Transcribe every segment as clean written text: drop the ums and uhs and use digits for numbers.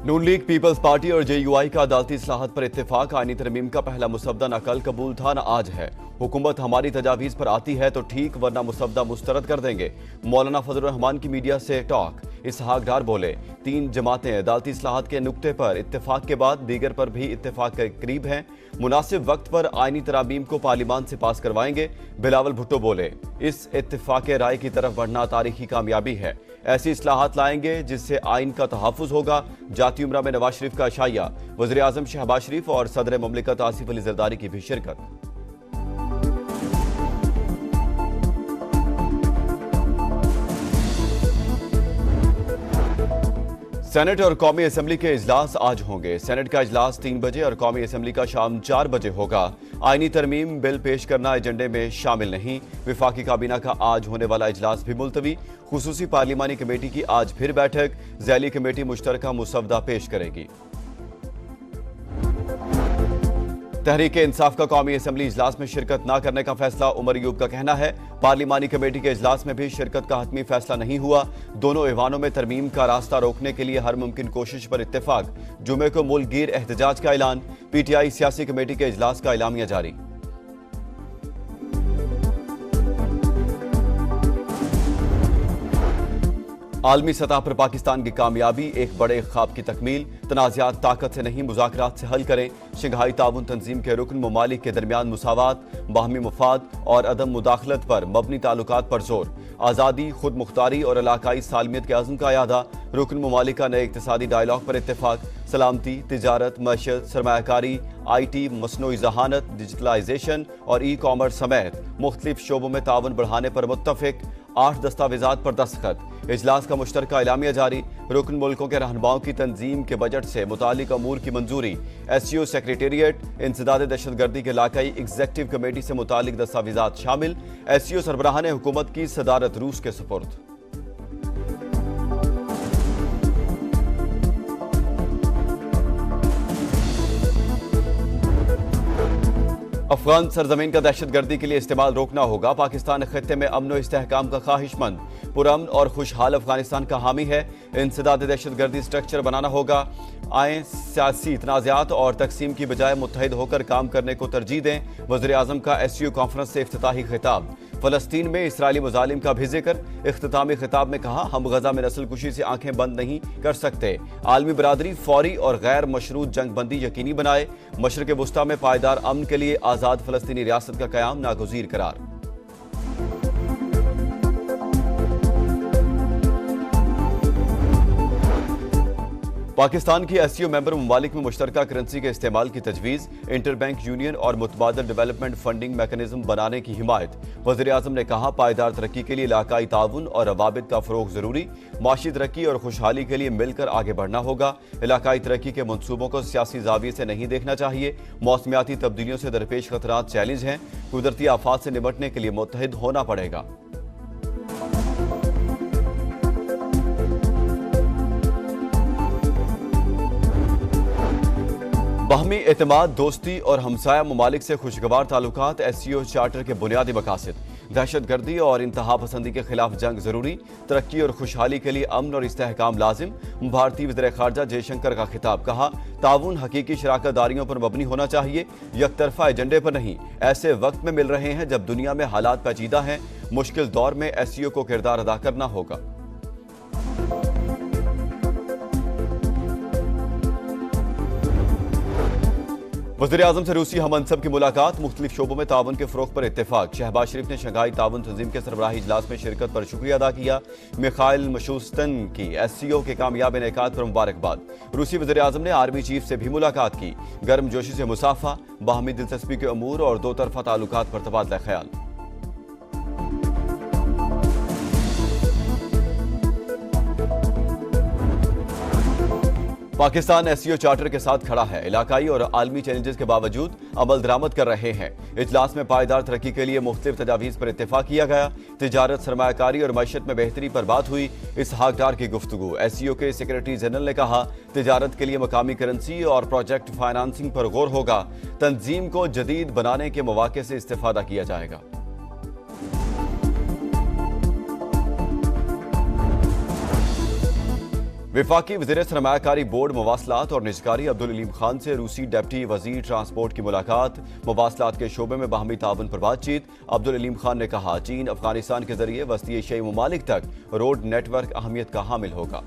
नून league, peoples party और JUI का अदालती इस्लाहत पर इत्तेफाक। आईनी तरमीम का पहला मुसवदा न कल कबूल था न आज है। हुकूमत हमारी तजावीज़ पर आती है तो ठीक, वरना मुसवदा मुस्तरद कर देंगे। मौलाना फजलुर रहमान की मीडिया से टॉक। इसहाक डार बोले, 3 जमातें अदालती इस्लाहत के नुक्ते पर इत्तेफाक के बाद दीगर पर भी इत्तेफाक के करीब हैं। मुनासिब वक्त पर आईनी तरामीम को पार्लिमान से पास करवाएंगे। बिलावल भुट्टो बोले, इस इत्तेफाक राय की तरफ बढ़ना तारीखी कामयाबी है। ऐसी इस्लाहात लाएंगे जिससे आइन का तहफ़्फ़ुज़ होगा। जाती उम्रा में नवाज शरीफ का अशाया। वज़ीर आज़म शहबाज शरीफ और सदर मुमलिकत आसिफ अली ज़रदारी की भी शिरकत। सेनेट और कौमी असम्बली के इजलास आज होंगे। सेनेट का इजलास 3 बजे और कौमी असम्बली का शाम 4 बजे होगा। आईनी तरमीम बिल पेश करना एजेंडे में शामिल नहीं। विफाकी काबीना का आज होने वाला इजलास भी मुलतवी। खुसूसी पार्लिमानी कमेटी की आज फिर बैठक। ज़ैली कमेटी मुश्तरका मुसवदा पेश करेगी। तहरीक इंसाफ का कौमी असम्बली इजलास में शिरकत न करने का फैसला। उमर अयूब का कहना है, पार्लिमानी कमेटी के इजलास में भी शिरकत का हतमी फैसला नहीं हुआ। दोनों ऐवानों में तरमीम का रास्ता रोकने के लिए हर मुमकिन कोशिश पर इत्तेफाक। जुमे को मुल्क गिर एहतजाज का ऐलान। PTI सियासी कमेटी के इजलास का एलामिया जारी। आलमी सतह पर पाकिस्तान की कामयाबी एक बड़े ख्वाब की तकमील। तनाज़ात ताकत से नहीं, मुज़ाकरात से हल करें। शंघाई ताउन तंजीम के रुकन ममालिक के दरमियान मुसावात, बाहमी मुफाद और अदम मुदाखलत पर मबनी ताल्लुकात पर जोर। आज़ादी, खुद मुख्तारी और इलाकाई सालमियत के अज़्म का यादा। रुकन ममालिक का नए इक़्तिसादी डायलॉग पर इत्तेफाक। सलामती, तिजारत, मईशत, सरमायाकारी, IT, मसनूई ज़हानत, डिजिटलाइजेशन और ई-कॉमर्स समेत मुख्तलिफ शोबों में ताउन बढ़ाने पर मुत्तफ़िक। 8 दस्तावेज़ात पर दस्तखत। इजलास का मुश्तरका एलामिया जारी। रुकन मुल्कों के रहनुमाओं की तंजीम के बजट से मुतालिक अमूर की मंजूरी। SCO सेक्रेटेरिएट, इंसदाद दहशतगर्दी के इलाकाई एग्जीक्यूटिव कमेटी से मुतालिक दस्तावेज़ात शामिल। SCO सरबराह ने हुकूमत की सदारत रूस के सुपुर्द। अफगान सरजमीन का दहशतगर्दी के लिए इस्तेमाल रोकना होगा। पाकिस्तान खत्ते में अमन और इस्तेहकाम का ख्वाहिशमंद, पुरअमन और खुशहाल अफगानिस्तान का हामी है। इंसदाद दहशतगर्दी स्ट्रक्चर बनाना होगा। आए सियासी तनाज़ात और तकसीम की बजाय मुत्तहिद होकर काम करने को तरजीह दें। वज़ीर आज़म का SCO कॉन्फ्रेंस से इफ्तिताही खिताब। फ़लस्तीन में इसराइली मुजालिम का भी जिक्र। इख्तितामी खिताब में कहा, हम गजा में नस्ल कुशी से आंखें बंद नहीं कर सकते। आलमी बरादरी फौरी और गैर मशरूत जंग बंदी यकीनी बनाए। मशरिक़ वुस्ता में पायदार अमन के लिए आज़ाद फ़लस्तीनी रियासत का क़याम नागुज़ीर करार। पाकिस्तान की SCO मेंबर ममालिक में मुश्तरका करेंसी के इस्तेमाल की तजवीज़। इंटर बैंक यूनियन और मुतबादल डेवलपमेंट फंडिंग मैकेनिज्म बनाने की हिमायत। वज़ीर आज़म ने कहा, पायदार तरक्की के लिए इलाकाई ताउन और रवाबित का फ़रोग़ ज़रूरी। माशी तरक्की और खुशहाली के लिए मिलकर आगे बढ़ना होगा। इलाकाई तरक्की के मनसूबों को सियासी ज़ाविये से नहीं देखना चाहिए। मौसमियाती तब्दीलियों से दरपेश खतरात चैलेंज हैं। कुदरती आफात से निपटने के लिए मुत्तहिद होना पड़ेगा। बाहमी एतमाद, दोस्ती और हमसाया ममालिक से खुशगवार ताल्लुकात SCO चार्टर के बुनियादी मकासद। दहशतगर्दी और इंतहा पसंदी के खिलाफ जंग जरूरी। तरक्की और खुशहाली के लिए अमन और इस्तेहकाम लाजिम। भारतीय वज़ीर ख़ारजा जयशंकर का खिताब। कहा, ताउन हकीकी शराकत दारियों पर मबनी होना चाहिए, यकतरफा एजेंडे पर नहीं। ऐसे वक्त में मिल रहे हैं जब दुनिया में हालात पेचीदा हैं। मुश्किल दौर में SCO को किरदार अदा करना होगा। वज़ीर आज़म से रूसी हमअनसब की मुलाकात। मुख्तलिफ शोबों में ताउन के फ़रोग़ पर इत्तेफाक। शहबाज शरीफ ने शंघाई ताउन तंजीम के सरबराही इजलास में शिरकत पर शुक्रिया अदा किया। मिखाइल मिशूस्टन की SCO के कामयाब इनेकाद पर मुबारकबाद। रूसी वज़ीर आज़म ने आर्मी चीफ से भी मुलाकात की। गर्म जोशी से मुसाफा, बाहमी दिलचस्पी के अमूर और दो तरफ़ा ताल्लुकात पर तबादला ख्याल। पाकिस्तान SCO चार्टर के साथ खड़ा है। इलाकाई और आलमी चैलेंजेस के बावजूद अमल दरामद कर रहे हैं। इजलास में पायदार तरक्की के लिए मुख्तलिफ तजावीज़ पर इत्तेफाक किया गया। तिजारत, सरमायाकारी और मईशत में बेहतरी पर बात हुई। इसहाक डार की गुफ्तगू। SCO के सेक्रेटरी जनरल ने कहा, तिजारत के लिए मकामी करेंसी और प्रोजेक्ट फाइनेंसिंग पर गौर होगा। तंजीम को जदीद बनाने के मौके से इस्तेफादा किया जाएगा। वफाकी वज़ीर सरमाया कारी बोर्ड मवासलात और निजकारी अब्दुल अलीम खान से रूसी डिप्टी वज़ीर ट्रांसपोर्ट की मुलाकात। मवासलात के शोबे में बाहमी ताउन पर बातचीत। अब्दुल अलीम खान ने कहा, चीन अफगानिस्तान के जरिए वस्ती एशियाई ममालिक तक रोड नेटवर्क अहमियत का हामिल होगा।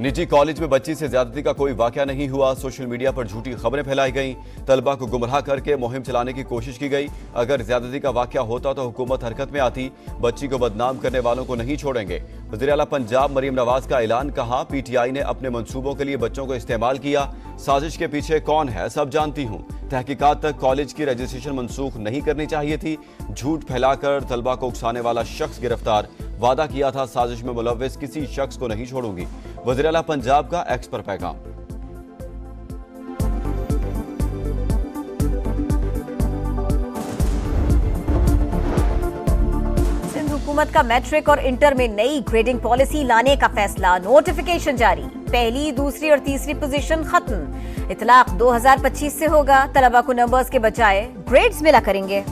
निजी कॉलेज में बच्ची से ज्यादती का कोई वाकया नहीं हुआ। सोशल मीडिया पर झूठी खबरें फैलाई गईं। तलबा को गुमराह करके मुहिम चलाने की कोशिश की गई। अगर ज्यादती का वाकया होता तो हुकूमत हरकत में आती। बच्ची को बदनाम करने वालों को नहीं छोड़ेंगे। वज़ीर आला पंजाब मरीम नवाज का ऐलान। कहा, पीटीआई ने अपने मंसूबों के लिए बच्चों को इस्तेमाल किया। साजिश के पीछे कौन है सब जानती हूँ। तहकीकात तक कॉलेज की रजिस्ट्रेशन मनसूख नहीं करनी चाहिए थी। झूठ फैलाकर तलबा को उकसाने वाला शख्स गिरफ्तार। वादा किया था साजिश में मुलव्विस किसी शख्स को नहीं छोड़ूंगी। वज़ीर आला पंजाब का एक्स पर पैगाम। सिंध हुकूमत का मैट्रिक और इंटर में नई ग्रेडिंग पॉलिसी लाने का फैसला। नोटिफिकेशन जारी। पहली, दूसरी और तीसरी पोजीशन खत्म। इतलाक 2025 से होगा। तलबा को नंबर्स के बजाय ग्रेड्स मिला करेंगे।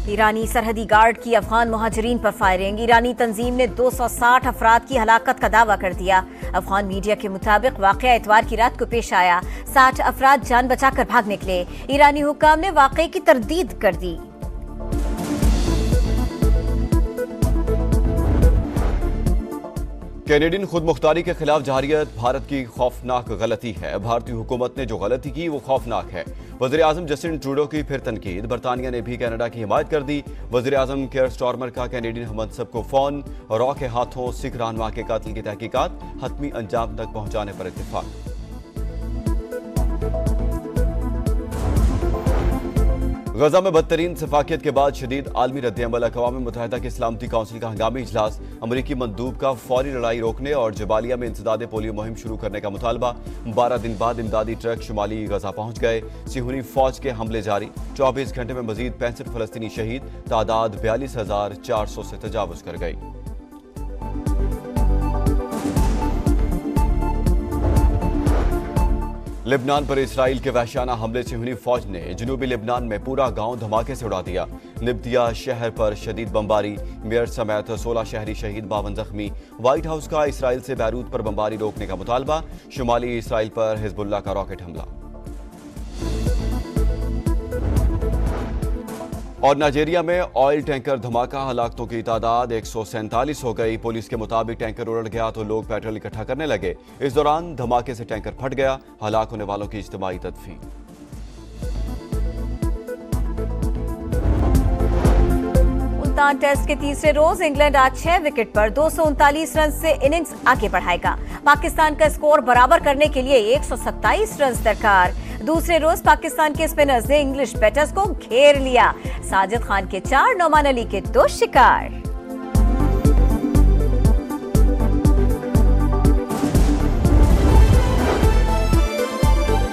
ईरानी सरहदी गार्ड की अफगान मुहाजिरीन पर फायरिंग। ईरानी तंजीम ने 260 अफराद की हलाकत का दावा कर दिया। अफगान मीडिया के मुताबिक वाकया इतवार की रात को पेश आया। 60 अफराद जान बचाकर भाग निकले। ईरानी हुक्काम ने वाकये की तरदीद कर दी। कैनेडियन खुद मुख्तारी के खिलाफ जहरियत भारत की खौफनाक गलती है। भारतीय हुकूमत ने जो गलती की वो खौफनाक है। वज़ीर आज़म जस्टिन ट्रूडो की फिर तनकीद। बरतानिया ने भी कनाडा की हिमायत कर दी। वज़ीर आज़म केयर स्टारमर का कैनेडियन हमनसब को फोन। रॉ के हाथों सिख रहनुमा के कातिल की तहकीकात हतमी अंजाम तक पहुंचाने पर इत्तेफाक। गजा में बदतरीन सफाकियत के बाद शदीद आलमी रद्द-ए-अमल। अक़वाम मुत्तहिदा की सलामती काउंसिल का हंगामी इजलास। अमरीकी मंदूब का फौरी लड़ाई रोकने और जबालिया में इंसदाद पोलियो मुहिम शुरू करने का मुतालबा। 12 दिन बाद इमदादी ट्रक शुमाली गजा पहुंच गए। सिहूनी फौज के हमले जारी। 24 घंटे में मजीद 65 फलस्तीनी शहीद। तादाद 42,400 से तजावुज कर गई। लेबनान पर इसराइल के वहशाना हमले से हुई फौज ने जनूबी लेबनान में पूरा गांव धमाके से उड़ा दिया। निब्तिया शहर पर शदीद बमबारी। मेयर समेत 16 शहरी शहीद, 52 जख्मी। व्हाइट हाउस का इसराइल से बैरूत पर बमबारी रोकने का मुतालबा। शुमाली इसराइल पर हिजबुल्लाह का रॉकेट हमला। और नाइजीरिया में ऑयल टैंकर धमाका। हलाकतों की तादाद 147 हो गई। पुलिस के मुताबिक टैंकर उलट गया तो लोग पेट्रोल इकट्ठा करने लगे। इस दौरान धमाके से टैंकर फट गया। हलाक होने वालों की इज्तिमाई तदफीन। मुल्तान टेस्ट के तीसरे रोज इंग्लैंड आज 6 विकेट पर 239 रन से इनिंग्स आगे बढ़ाएगा। पाकिस्तान का स्कोर बराबर करने के लिए 127 रन दरकार। दूसरे रोज पाकिस्तान के स्पिनर्स ने इंग्लिश बैटर्स को घेर लिया। साजिद खान के 4, नौमान अली के 2 शिकार।